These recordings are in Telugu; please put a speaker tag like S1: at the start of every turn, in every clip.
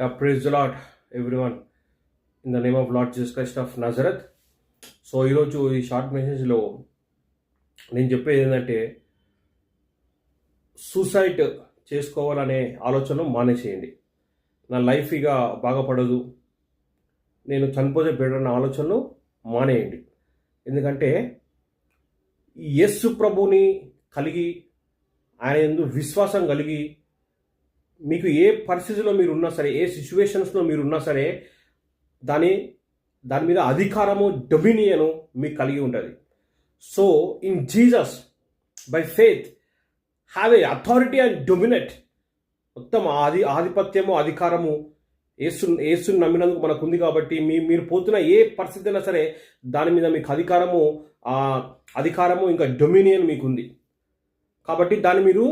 S1: Praise the Lord, everyone. In the name of Lord Jesus Christ of Nazareth. So ఈరోజు ఈ షార్ట్ మెసేజ్లో నేను చెప్పేది ఏంటంటే, సూసైడ్ చేసుకోవాలనే ఆలోచన మానేసేయండి. నా లైఫ్ ఇక బాగుపడదు, నేను చనిపోతే బెటర్ అన్న ఆలోచనలు మానేయండి. ఎందుకంటే యేసు ప్రభుని కలిగి, ఆయన యందు విశ్వాసం కలిగి, మీకు ఏ పరిస్థితిలో మీరు ఉన్నా సరే, ఏ సిచ్యువేషన్స్లో మీరు ఉన్నా సరే, దాని మీద అధికారము, డొమినియను మీకు కలిగి ఉంటుంది. So in Jesus by faith have a authority and dominate. మొత్తం ఆధిపత్యము, అధికారము యేసుని నమ్మినందుకు మనకు ఉంది. కాబట్టి మీరు పోతున్న ఏ పరిస్థితి అయినా సరే, దాని మీద మీకు అధికారము ఇంకా డొమినియన్ మీకు ఉంది. కాబట్టి దాన్ని మీరు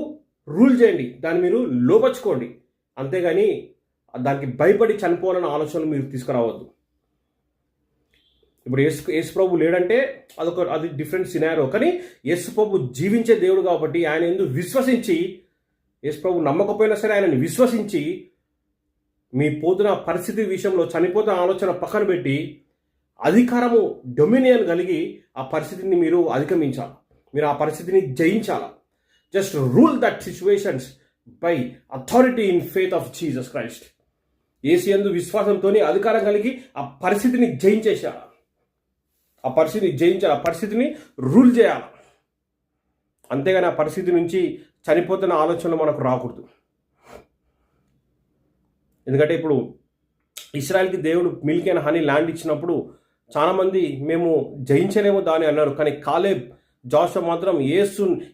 S1: రూల్ చేయండి, దాన్ని మీరు లోపరుచుకోండి. అంతేగాని దానికి భయపడి చనిపోవాలన్న ఆలోచనలు మీరు తీసుకురావద్దు. ఇప్పుడు యేసు ప్రభు లేడంటే అది డిఫరెంట్ సినారో. కానీ యేసు ప్రభు జీవించే దేవుడు కాబట్టి ఆయన ఎందుకు విశ్వసించి, యేసు ప్రభు నమ్మకపోయినా సరే ఆయనని విశ్వసించి, మీ పోతున్న పరిస్థితి విషయంలో చనిపోతున్న ఆలోచన పక్కన పెట్టి అధికారము, డొమినియన్ కలిగి ఆ పరిస్థితిని మీరు అధిగమించాలి. మీరు ఆ పరిస్థితిని జయించాలి. Just rule that situations by authority in faith of Jesus Christ. యేసు యందు విశ్వాసంతో అధికారం కలిగి ఆ పరిస్థితిని జయించేసేయాలి. ఆ పరిస్థితిని రూల్ చేయాలి. అంతేగాని ఆ పరిస్థితి నుంచి చనిపోతున్న ఆలోచనలు మనకు రాకూడదు. ఎందుకంటే ఇప్పుడు ఇశ్రాయెల్కి దేవుడు మిల్క్ అండ్ హనీ ల్యాండ్ ఇచ్చినప్పుడు చాలామంది మేము జయించలేమో దాన్ని అన్నారు. కానీ కాలేబ్, జోషువ మాత్రం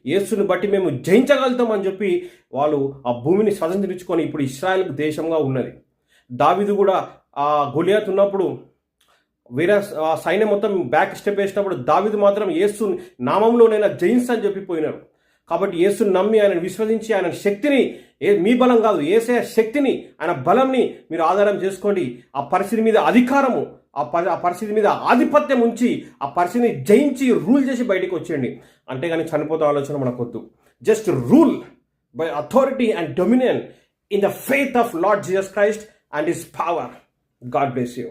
S1: యేసుని బట్టి మేము జయించగలుగుతామని చెప్పి వాళ్ళు ఆ భూమిని స్వతంత్రించుకొని ఇప్పుడు ఇశ్రాయెల్ దేశంగా ఉన్నది. దావీదు కూడా ఆ గొలియాత్ ఉన్నప్పుడు వేరే సైన్యం మొత్తం బ్యాక్ స్టెప్ వేసినప్పుడు దావీదు మాత్రం యేసు నామంలోనైనా జయిస్తానని చెప్పి పోయినారు. కాబట్టి యేసుని నమ్మి, ఆయన విశ్వసించి, ఆయన శక్తిని, మీ బలం కాదు, యేసయ్య శక్తిని, ఆయన బలంని మీరు ఆధారం చేసుకోండి. ఆ పరిస్థితి మీద అధికారము, ఆ పరిస్థితి మీద ఆధిపత్యం ఉంచి ఆ పరిస్థితిని జయించి రూల్ చేసి బయటికి వచ్చేయండి. అంతేగాని చనిపోతే ఆలోచన మనకొద్దు. Just rule by authority and dominion in the faith of Lord Jesus Christ and his power. God bless you.